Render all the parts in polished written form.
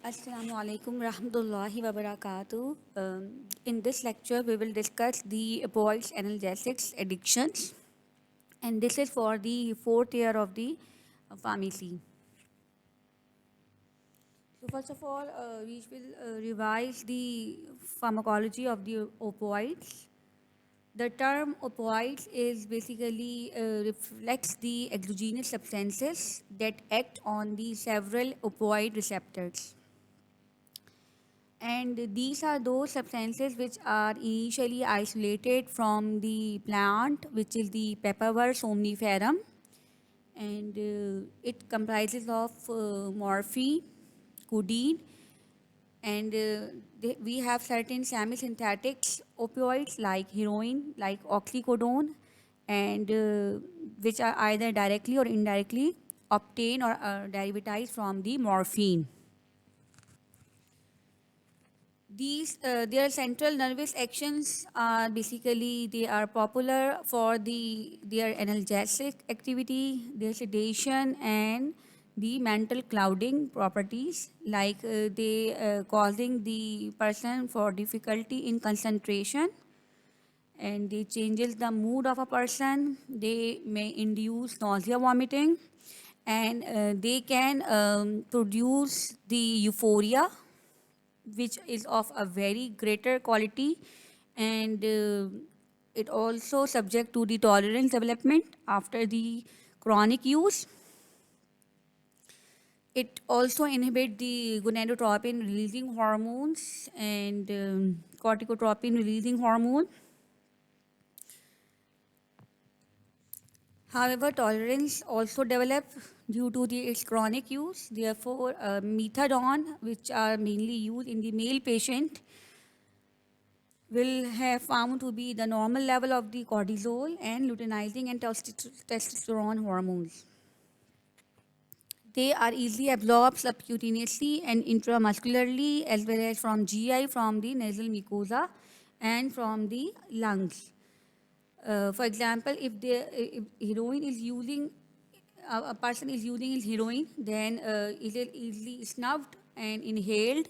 Assalamu alaikum rahmatullahi wa barakatuh. In this lecture, we will discuss the opioids, analgesics, addictions, and this is for the fourth year of the pharmacy. So first of all, we will revise the pharmacology of the opioids. The term opioids is basically reflects the exogenous substances that act on the several opioid receptors. And these are those substances which are initially isolated from the plant, which is the Papaver somniferum, and it comprises of morphine, codeine, and we have certain semi-synthetic opioids like heroin, like oxycodone, and which are either directly or indirectly obtained or derivatized from the morphine. Their central nervous actions are basically they are popular for their analgesic activity, their sedation, and the mental clouding properties, like they causing the person for difficulty in concentration, and they changes the mood of a person. They may induce nausea, vomiting, and they can produce the euphoria, which is of a very greater quality, and it also subject to the tolerance development after the chronic use. It also inhibit the gonadotropin releasing hormones and corticotropin releasing hormone. However, tolerance also develop due to its chronic use. Therefore, methadone, which are mainly used in the male patient, will have found to be the normal level of the cortisol and luteinizing and testosterone hormones. They are easily absorbed subcutaneously and intramuscularly, as well as from GI, from the nasal mucosa, and from the lungs. For example, if heroin is using, a person is using his heroin, then it is easily snuffed and inhaled,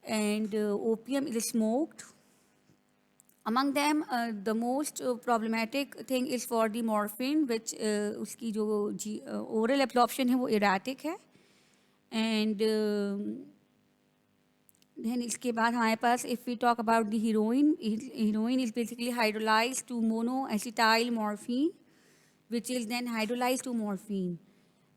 and opium is smoked. Among them, the most problematic thing is for the morphine, which उसकी जो oral absorption है वो erratic है, and then इसके बाद हमारे पास if we talk about the heroin is basically hydrolyzed to monoacetyl morphine, which is then hydrolyzed to morphine.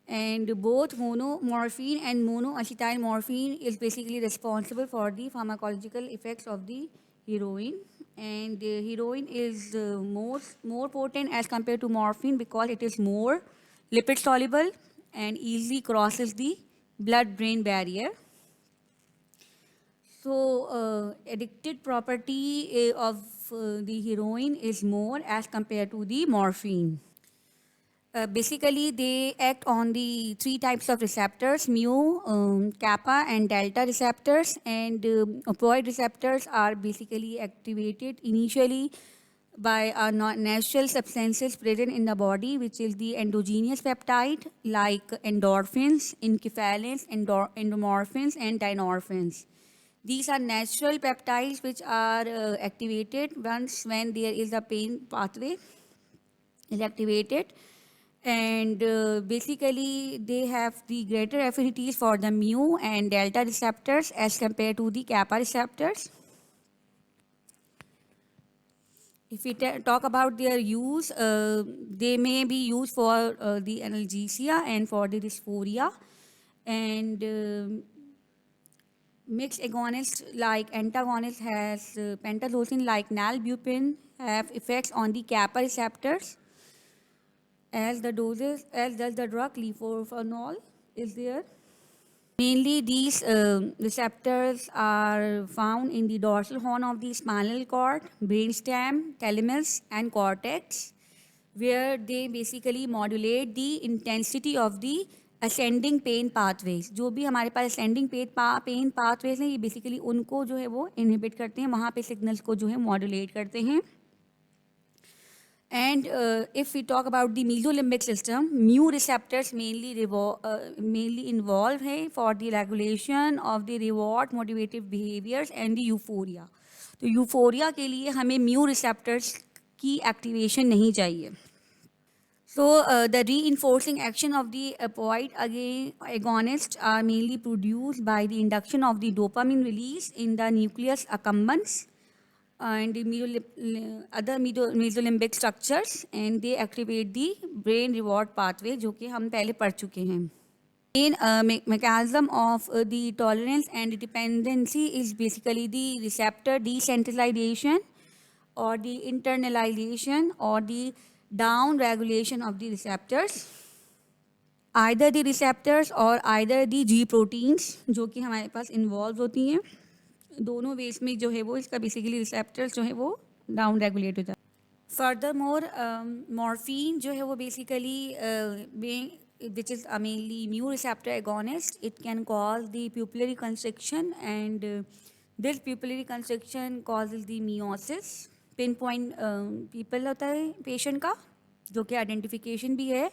And both monomorphine and monoacetyl morphine is basically responsible for the pharmacological effects of the heroin. And heroin is more potent as compared to morphine because it is more lipid soluble and easily crosses the blood-brain barrier. So, addictive property of the heroin is more as compared to the morphine. Basically, they act on the three types of receptors, mu, kappa, and delta receptors. And opioid receptors are basically activated initially by natural substances present in the body, which is the endogenous peptide like endorphins, enkephalins, endomorphins, and dynorphins. These are natural peptides which are activated once when there is a pain pathway is activated, and basically they have the greater affinities for the mu and delta receptors as compared to the kappa receptors. If we talk about their use, they may be used for the analgesia and for the dysphoria, and mixed agonists like antagonists has pentazocine like nalbuphine have effects on the kappa receptors, as does the drug levofanol is there. Mainly these receptors are found in the dorsal horn of the spinal cord, brainstem, thalamus, and cortex, where they basically modulate the intensity of the ascending pain pathways. जो भी हमारे पास ascending pain pathways हैं, ये basically उनको जो है वो inhibit करते हैं, वहाँ पे signals को जो है modulate करते हैं. And if we talk about the mesolimbic system, mu receptors mainly involve है for the regulation of the reward motivated behaviors and the euphoria. तो euphoria के लिए हमें mu receptors की activation नहीं चाहिए. So the reinforcing action of the opioid agonists are mainly produced by the induction of the dopamine release in the nucleus accumbens and the other mesolimbic structures, and they activate the brain reward pathway जो कि हम पहले पढ़ चुके हैं. Main mechanism of the tolerance and dependency is basically the receptor desensitization or the internalization or the down regulation of the receptors. Either the receptors or either the G proteins जो कि हमारे पास involved होती हैं, दोनों veg में जो है वो इसका बेसिकली रिसेप्टर्स जो है वो डाउन रेगुलेट हो जाता है. फर्दरमोर मॉर्फिन जो है वो basically which is mainly mu receptor agonist, it can cause the pupillary constriction, and this pupillary constriction causes the meiosis. Pinpoint people होता है patient का जो कि identification भी है,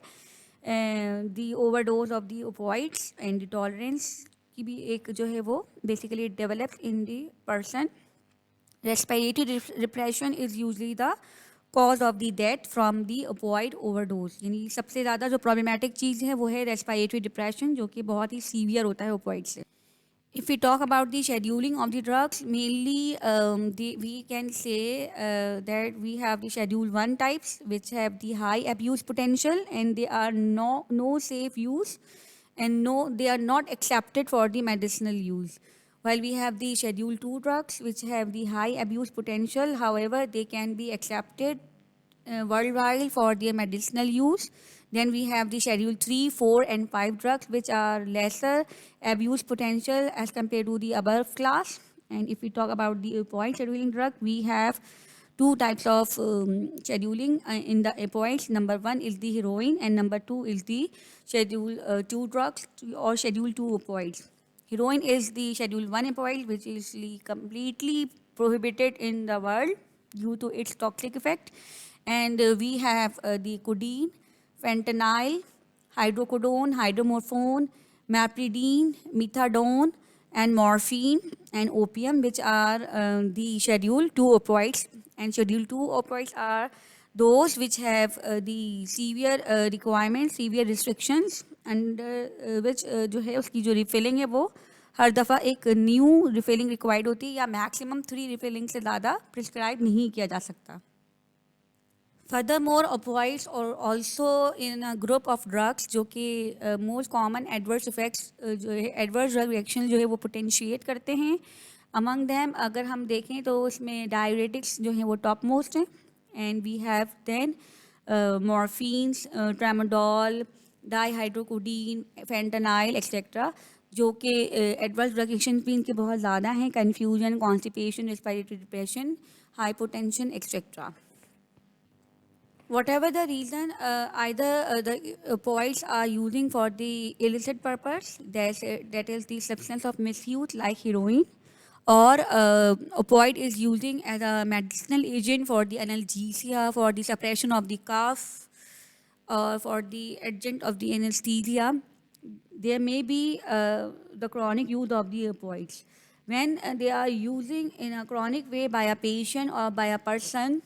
the overdose of the opioids and the tolerance की भी एक जो है वो basically develops in the person. Respiratory repression is usually the cause of the death from the opioid overdose. यानी सबसे ज़्यादा जो problematic चीज़ है वो है respiratory depression जो कि बहुत ही severe होता है opioid से. If we talk about the scheduling of the drugs, mainly we can say that we have the Schedule 1 types which have the high abuse potential, and they are no safe use, and they are not accepted for the medicinal use. While we have the Schedule 2 drugs which have the high abuse potential, however, they can be accepted worldwide for their medicinal use. Then we have the Schedule 3, 4 and 5 drugs which are lesser abuse potential as compared to the above class. And if we talk about the opioid scheduling drug, we have two types of scheduling in the opioids. Number one is the heroin, and number two is the Schedule 2 drugs or Schedule 2 opioids. Heroin is the Schedule 1 opioid which is completely prohibited in the world due to its toxic effect. And we have the codeine, fentanyl, hydrocodone, hydromorphone, mapridine, methadone, and morphine and opium, which are the Schedule 2 opioids. And Schedule 2 opioids are those which have the severe requirements, severe restrictions, and which जो है उसकी जो refilling है वो हर दफ़ा एक new refilling required होती है या मैक्सिमम 3 रिफिलिंग से ज़्यादा प्रिस्क्राइब नहीं किया जा सकता. Furthermore, opioids are also in a group of drugs जो कि most common adverse effects जो है adverse drug reaction जो है वो potentiate करते हैं. Among them अगर हम देखें तो उसमें diuretics जो हैं वो top most हैं, and we have then morphines, tramadol, dihydrocodeine, fentanyl, etc. जो कि adverse drug reactions भी इनके बहुत ज़्यादा हैं, confusion, constipation, respiratory depression, hypotension, etc. Whatever the reason, either the opioids are using for the illicit purpose, that is the substance of misuse like heroin, or opioid is using as a medicinal agent for the analgesia, for the suppression of the cough, or for the adjunct of the anesthesia. There may be the chronic use of the opioids. When they are using in a chronic way by a patient or by a person,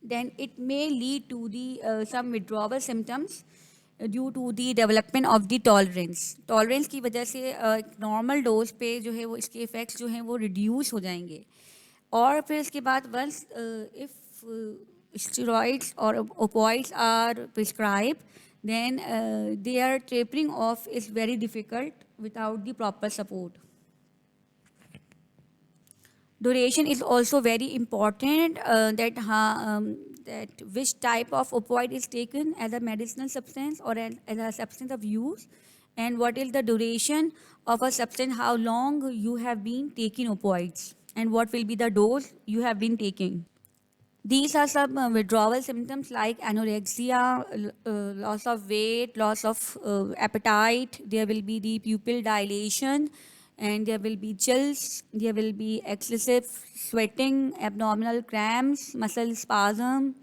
then it may lead to the some withdrawal symptoms due to the development of the tolerance. Tolerance की वजह से normal dose पे जो है वो इसके effects जो हैं वो reduce हो जाएंगे. और फिर इसके बाद once if steroids or opioids are prescribed, then their tapering off is very difficult without the proper support. Duration is also very important, that which type of opioid is taken as a medicinal substance or as a substance of use, and what is the duration of a substance, how long you have been taking opioids, and what will be the dose you have been taking. These are some withdrawal symptoms like anorexia, loss of weight, loss of appetite. There will be the pupil dilation, and there will be chills, there will be excessive sweating, abdominal cramps, muscle spasm,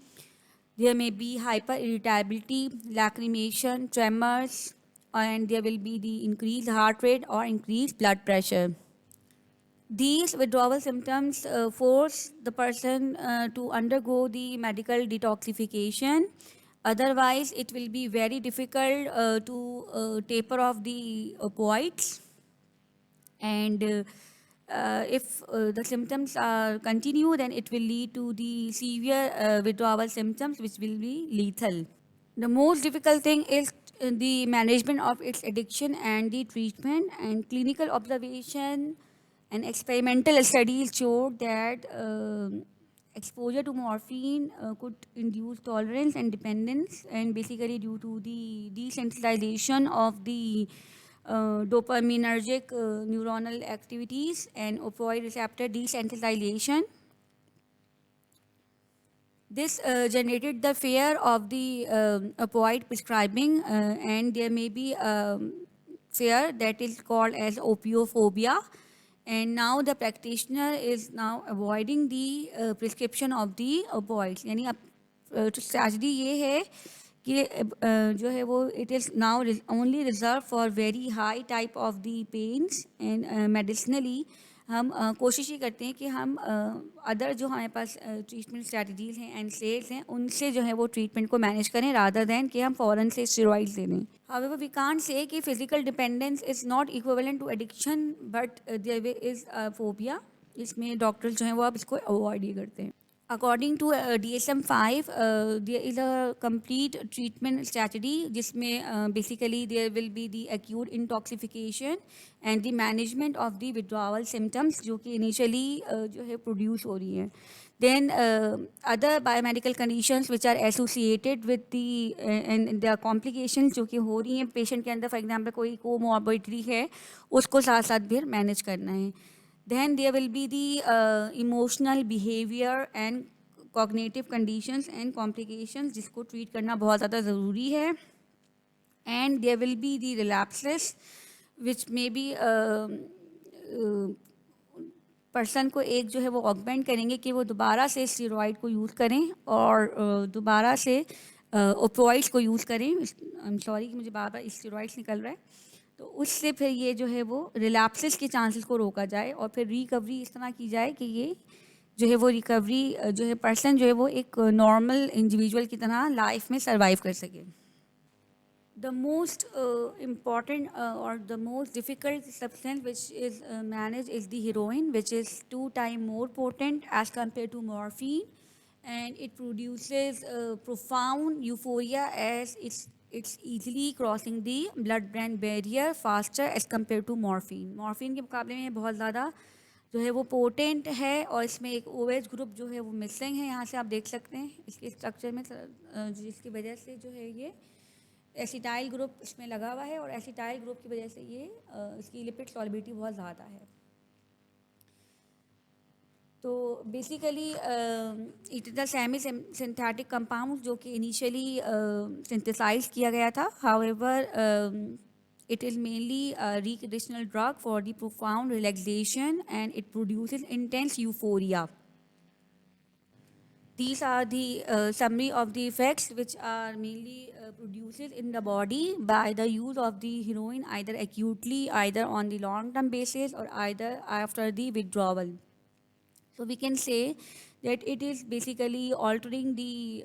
There may be hyperirritability, lacrimation, tremors, and there will be the increased heart rate or increased blood pressure. These withdrawal symptoms force the person to undergo the medical detoxification. Otherwise, it will be very difficult to taper off the opioids. And if the symptoms continue, then it will lead to the severe withdrawal symptoms, which will be lethal. The most difficult thing is the management of its addiction and the treatment, and clinical observation and experimental studies showed that exposure to morphine could induce tolerance and dependence, and basically due to the desensitization of the dopaminergic neuronal activities and opioid receptor desensitization. This generated the fear of the opioid prescribing, and there may be fear that is called as opiophobia. And now the practitioner is now avoiding the prescription of the opioids. यानी अब strategy ये है कि जो है वो it is now only reserved for very high type of the pains, and medicinally हम कोशिश ही करते हैं कि हम अदर जो हमारे पास ट्रीटमेंट स्ट्रैटेजीज हैं एंड सेल्स हैं उनसे जो है वो ट्रीटमेंट को मैनेज करें रादर दैन कि हम फ़ौरन से स्टेरॉइड्स दे दें. However, we can't say कि physical dependence is not equivalent to addiction, but there is a phobia. इसमें डॉक्टर्स जो हैं वो अब इसको अवॉइड ही करते हैं. According to DSM-5, there is a complete treatment strategy जिसमें basically there will be the acute intoxication and the management of the withdrawal symptoms जो कि initially जो है produce हो रही हैं. Then other biomedical conditions which are associated with the and the complications जो कि हो रही हैं patient के अंदर, for example कोई comorbidity है उसको साथ साथ भी manage करना है. Then there will be the emotional behavior and cognitive conditions and complications जिसको treat करना बहुत ज़्यादा ज़रूरी है. And there will be the relapses which may be person को एक जो है वो augment करेंगे कि वो दोबारा से steroid को use करें और दोबारा से opioids को use करें. I'm sorry कि मुझे बार बार steroids निकल रहा है. तो उससे फिर ये जो है वो रिलैप्सेस के चांसेस को रोका जाए और फिर रिकवरी इस तरह की जाए कि ये जो है वो रिकवरी जो है पर्सन जो है वो एक नॉर्मल इंडिविजुअल की तरह लाइफ में सर्वाइव कर सके. The most important or the most difficult substance which is managed is the heroin, which is 2 times more potent as compared to morphine, and it produces profound euphoria as it's easily crossing the blood-brain barrier faster as compared to morphine. Morphine के मुकाबले में ये बहुत ज़्यादा जो है वो potent है और इसमें एक OH ग्रुप जो है वो मिसिंग है. यहाँ से आप देख सकते हैं इसके स्ट्रक्चर में जिसकी वजह से जो है ये एसिटाइल ग्रुप इसमें लगा हुआ है और एसिटाइल ग्रुप की वजह से ये इसकी लिपिड सॉल्युबिलिटी बहुत ज़्यादा है. तो basically it is the semi synthetic compound जो कि इनिशियली सिंथेसाइज किया गया था. However it is mainly a recreational drug for the profound relaxation and it produces intense euphoria. These are the summary of the effects which are mainly produced in the body by the use of the heroin either acutely, either on the long-term basis or either after the withdrawal. So we can say that it is basically altering the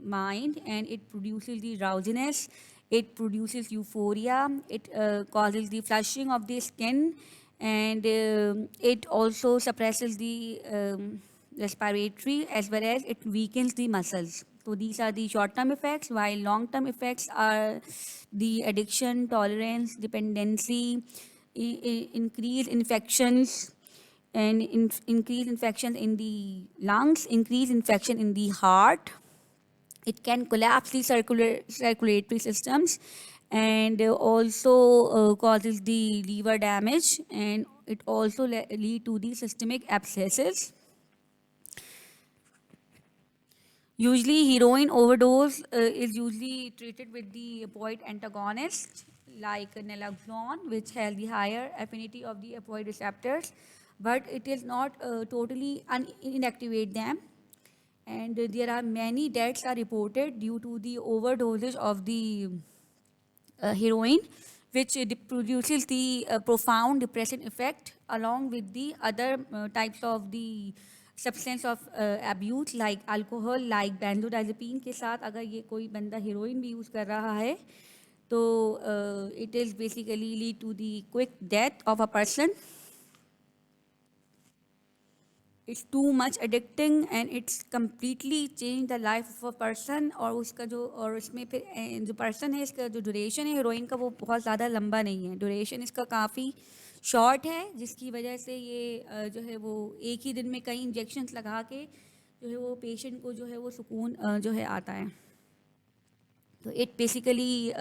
mind and it produces the drowsiness, it produces euphoria, it causes the flushing of the skin, and it also suppresses the respiratory as well as it weakens the muscles. So these are the short-term effects, while long-term effects are the addiction, tolerance, dependency, increased infections, and increased infections in the lungs, increased infection in the heart. It can collapse the circulatory systems and also causes the liver damage, and it also lead to the systemic abscesses. Usually heroin overdose is usually treated with the opioid antagonist like naloxone, which has the higher affinity of the opioid receptors, but it is not totally inactivate them. and there are many deaths are reported due to the overdosage of the heroin, which produces the profound depression effect along with the other types of the substance of abuse like alcohol, like benzodiazepine के साथ अगर ये कोई बंदा heroin भी use कर रहा है तो it is basically lead to the quick death of a person. It's too much addicting and it's completely changed the life of a person. और उसका जो और उसमें फिर जो person है इसका जो duration है heroin का वो बहुत ज़्यादा लंबा नहीं है, duration इसका काफ़ी short है जिसकी वजह से ये जो है वो एक ही दिन में कई injections लगा के जो है वो patient को जो है वो सुकून जो है आता है. तो it basically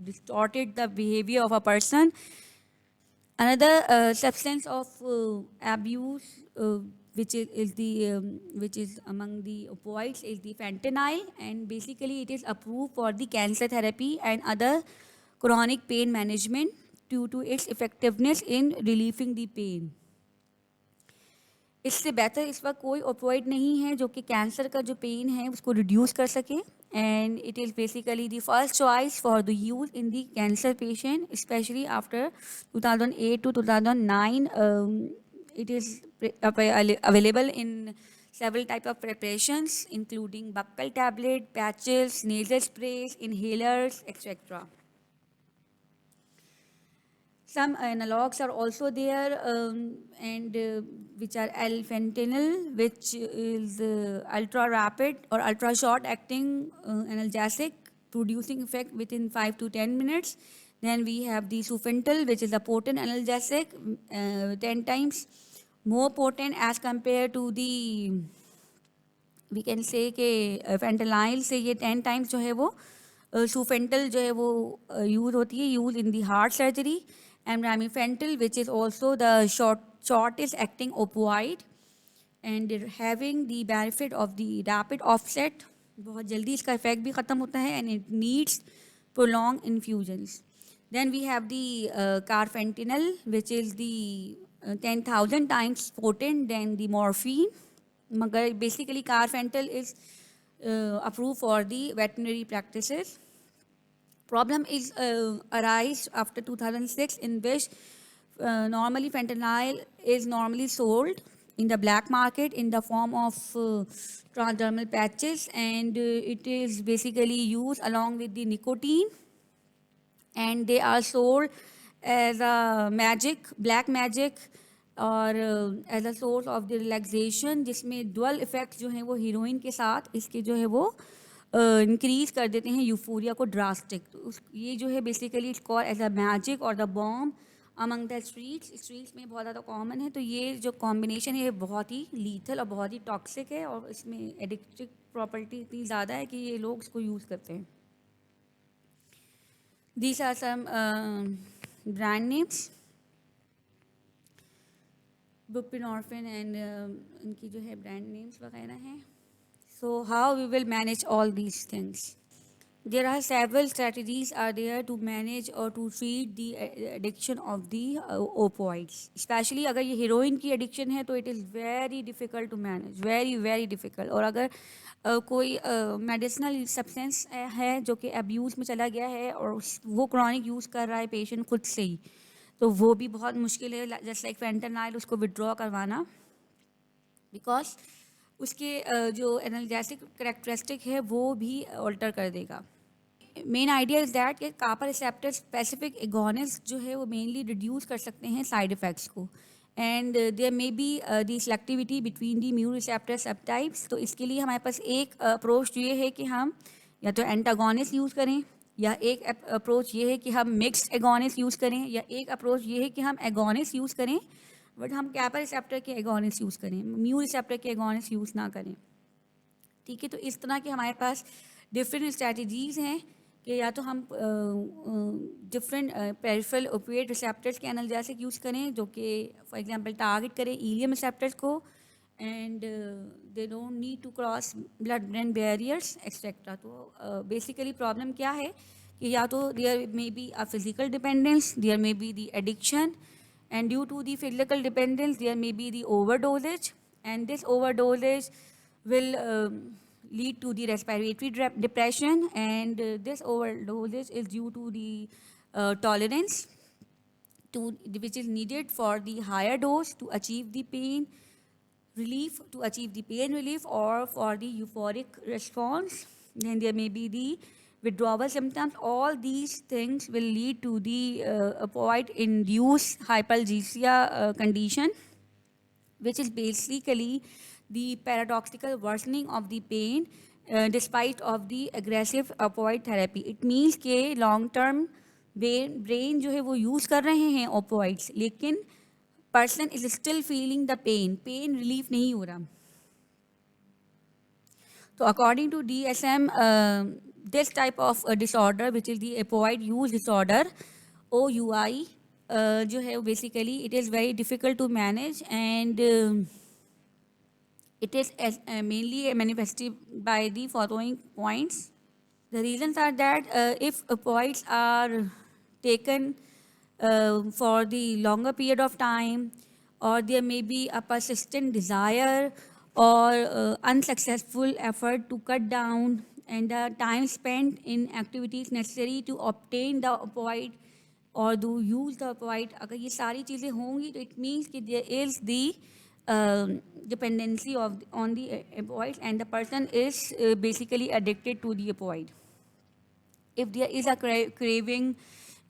distorted the behavior of a person. Another substance of abuse, which is among the opioids, is the fentanyl, and basically it is approved for the cancer therapy and other chronic pain management due to its effectiveness in relieving the pain. इससे बेहतर इस वक्त कोई opioid नहीं है जो कि cancer का जो पेन है उसको रिड्यूस कर सके, and it is basically the first choice for the use in the cancer patient specially after 2008 to 2009. It is available in several types of preparations including buccal tablet, patches, nasal sprays, inhalers, etc. Some analogs are also there, and which are L-fentanyl, which is ultra rapid or ultra short acting analgesic, producing effect within 5 to 10 minutes. Then we have the sufentanil, which is a potent analgesic, 10 times more potent as compared to the, we can say कि fentanyl से ये 10 times जो है वो sufentanil जो है वो use होती है, use in the heart surgery. And ramifentanil, which is also the shortest acting opioid, and having the benefit of the rapid offset, बहुत जल्दी इसका effect भी ख़त्म होता है, and it needs prolonged infusions. Then we have the carfentanil, which is the 10,000 times potent than the morphine. मगर basically carfentanil is approved for the veterinary practices. Problem is arise after 2006, in which normally fentanyl is normally sold in the black market in the form of transdermal patches, and it is basically used along with the nicotine, and they are sold as a black magic, और as a source of the relaxation, जिसमें dual effects जो हैं वो heroine के साथ इसके जो है वो इंक्रीज कर देते हैं यूफोरिया को ड्रास्टिक. तो ये जो है basically it's called as a magic और the bomb among the streets में बहुत ज़्यादा कॉमन है. तो ये जो कॉम्बिनेशन है ये बहुत ही लीथल और बहुत ही टॉक्सिक है, और इसमें एडिक्टिव प्रॉपर्टी इतनी ज़्यादा है कि ये लोग इसको यूज़ करते हैं. These are some brand names, buprenorphine and इनकी जो है ब्रांड नेम्स वगैरह हैं. So how we will manage all these things? There are several strategies are there to manage or to treat the addiction of the opioids. Especially अगर ये heroin की addiction है तो it is very difficult to manage, very difficult. और अगर कोई medicinal substance है जो कि abuse में चला गया है और वो chronic use कर रहा है patient खुद से ही, तो वो भी बहुत मुश्किल है. जस्ट लाइक फेंटेनाइल उसको विड्रॉ करवाना, बिकॉज उसके जो एनाल्जेसिक करेक्टरिस्टिक है वो भी ऑल्टर कर देगा. मेन आइडिया इज़ दैट कि कापर रिसेप्टर स्पेसिफिक एगोनिस्ट जो है वो मेनली रिड्यूस कर सकते हैं साइड इफ़ेक्ट्स को, and there may be the selectivity between the mu receptor subtypes. तो इसके लिए हमारे पास एक अप्रोच ये है कि हम या तो एंटागोनिस्ट यूज़ करें, या एक अप्रोच ये है कि हम मिक्स्ड एगोनिस्ट यूज़ करें, या एक अप्रोच ये है कि हम एगोनिस्ट यूज़ करें बट हम कैपर रिसेप्टर के एगोनिस्ट यूज़ करें, म्यू रिसेप्टर के एगोनिस्ट यूज़ ना करें. ठीक है, तो इस तरह के हमारे पास डिफरेंट स्ट्रैटेजीज़ हैं कि या तो हम डिफरेंट पेरिफेरल ओपिएट रिसेप्टर्स के एनाल्जेसिक यूज़ करें जो कि फॉर एग्जांपल टारगेट करें इलियम रिसेप्टर्स को, and they don't need to cross blood brain barriers etcetera. तो बेसिकली प्रॉब्लम क्या है कि या तो there may be a physical dependence, there may be the addiction, and due to the physical dependence there may be the overdosage, and this overdosage will lead to the respiratory depression, and this overdosage is due to the tolerance to which is needed for the higher dose to achieve the pain relief, or for the euphoric response. Then there may be the withdrawal symptoms. All these things will lead to the opioid induced hyperalgesia condition, which is basically the paradoxical worsening of the pain despite of the aggressive opioid therapy. It means कि long term brain जो है वो use कर रहे हैं opioids, लेकिन person is still feeling the pain relief नहीं हो रहा. So according to DSM, this type of disorder, which is the opioid use disorder, OUI, जो है basically it is very difficult to manage, and it is mainly manifested by the following points. The reasons are that if opioids are taken for the longer period of time, or there may be a persistent desire or unsuccessful effort to cut down, and the time spent in activities necessary to obtain the opioid or to use the opioid, अगर ये सारी चीज़ें होंगी तो it means कि there is the dependency on the opioids, and the person is basically addicted to the opioid. If there is a craving,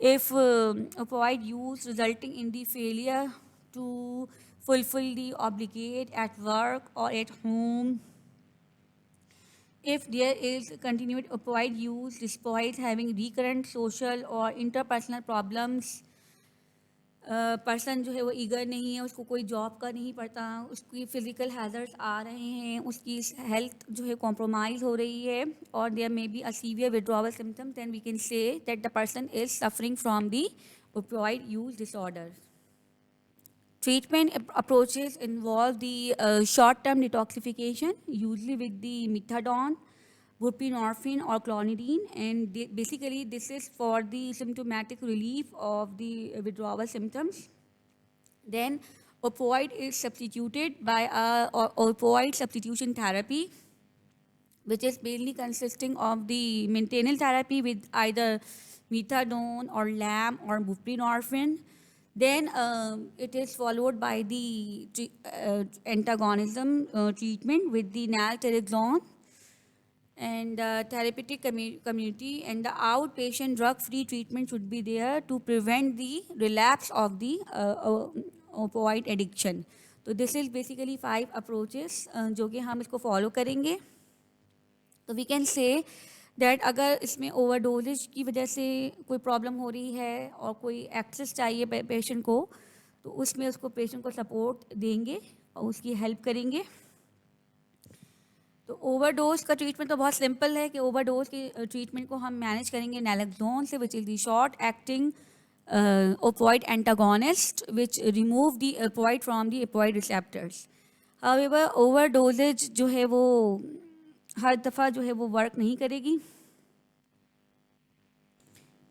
if opioid use resulting in the failure to fulfill the obligate at work or at home, if there is continued opioid use despite having recurrent social or interpersonal problems, person जो है वो eager नहीं है, उसको कोई job का नहीं पड़ता, उसकी फिजिकल हैजर्ड्स आ रहे हैं, उसकी हेल्थ जो है कॉम्प्रोमाइज़ हो रही है, और there may be a severe withdrawal symptom, then we can say that the person is suffering from the opioid use disorder. Treatment approaches involve the short-term detoxification, usually with the methadone, buprenorphine or clonidine, and basically this is for the symptomatic relief of the withdrawal symptoms. Then opioid is substituted by a opioid substitution therapy, which is mainly consisting of the maintenance therapy with either methadone or LAM or buprenorphine. Then it is followed by the antagonism treatment with the naltrexone, and therapeutic community and the outpatient drug-free treatment should be there to prevent the relapse of the opioid addiction. तो this is basically 5 approaches जो कि हम इसको follow करेंगे. तो we can say that अगर इसमें overdosage की वजह से कोई प्रॉब्लम हो रही है और कोई एक्सेस चाहिए पेशेंट को, तो उसमें उसको पेशेंट को सपोर्ट देंगे और उसकी हेल्प करेंगे. तो ओवरडोज का ट्रीटमेंट तो बहुत सिंपल है कि ओवरडोज की ट्रीटमेंट को हम मैनेज करेंगे नैलेक्सोन से, which is the short acting opioid antagonist which remove the opioid from the opioid receptors. However, overdosage जो है वो हर दफ़ा जो है वो वर्क नहीं करेगी.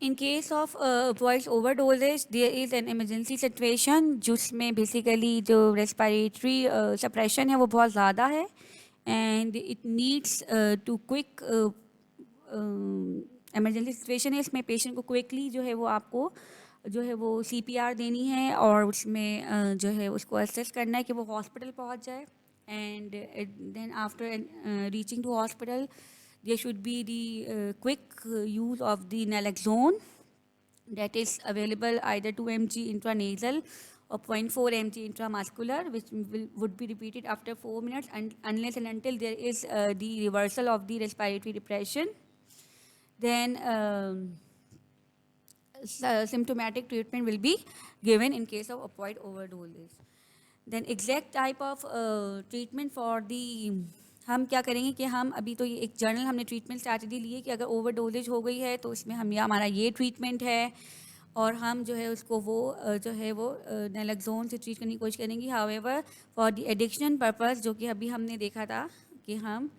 In case of opioid overdosage, there is an emergency situation जिसमें basically जो respiratory suppression है वो बहुत ज़्यादा है, and it needs to quick emergency situation है. इसमें patient को quickly जो है वो आपको जो है वो CPR देनी है, और उसमें जो है उसको assess करना है कि वो hospital पहुंच जाए, and then after reaching to hospital there should be the quick use of the naloxone that is available either 2 mg intranasal or 0.4 mg intramuscular, which would be repeated after 4 minutes unless and until there is the reversal of the respiratory depression. Then symptomatic treatment will be given in case of opioid overdoses. Then exact type of treatment for the हम क्या करेंगे कि हम अभी तो ये एक journal हमने ट्रीटमेंट स्ट्रैटेजी ली है कि अगर ओवरडोजेज हो गई है तो इसमें हम हमारा ये ट्रीटमेंट है, और हम जो है उसको वो जो है वो नैलेक्सोन से ट्रीट करने की कोशिश करेंगे. However for the addiction purpose, जो कि अभी हमने देखा था कि हम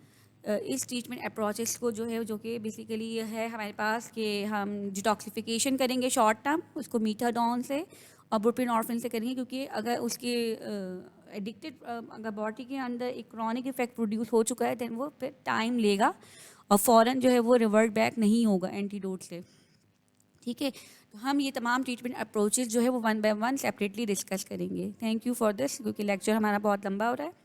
इस ट्रीटमेंट अप्रोचेस को जो कि बेसिकली है हमारे पास कि हम डिटॉक्सिफिकेशन करेंगे शॉर्ट टर्म, उसको मीथाडोन से और बुप्रेनॉर्फिन से करेंगे, क्योंकि अगर उसके एडिक्टेड अगर बॉडी के अंदर एक क्रॉनिक इफेक्ट प्रोड्यूस हो चुका है, देन वो फिर टाइम लेगा और फ़ौरन जो है वो रिवर्ट बैक नहीं होगा एंटीडोट से। ठीक है, तो हम ये तमाम ट्रीटमेंट अप्रोचेस जो है वो one by one separately discuss करेंगे। थैंक यू फॉर दिस, क्योंकि लेक्चर हमारा बहुत लंबा हो रहा है।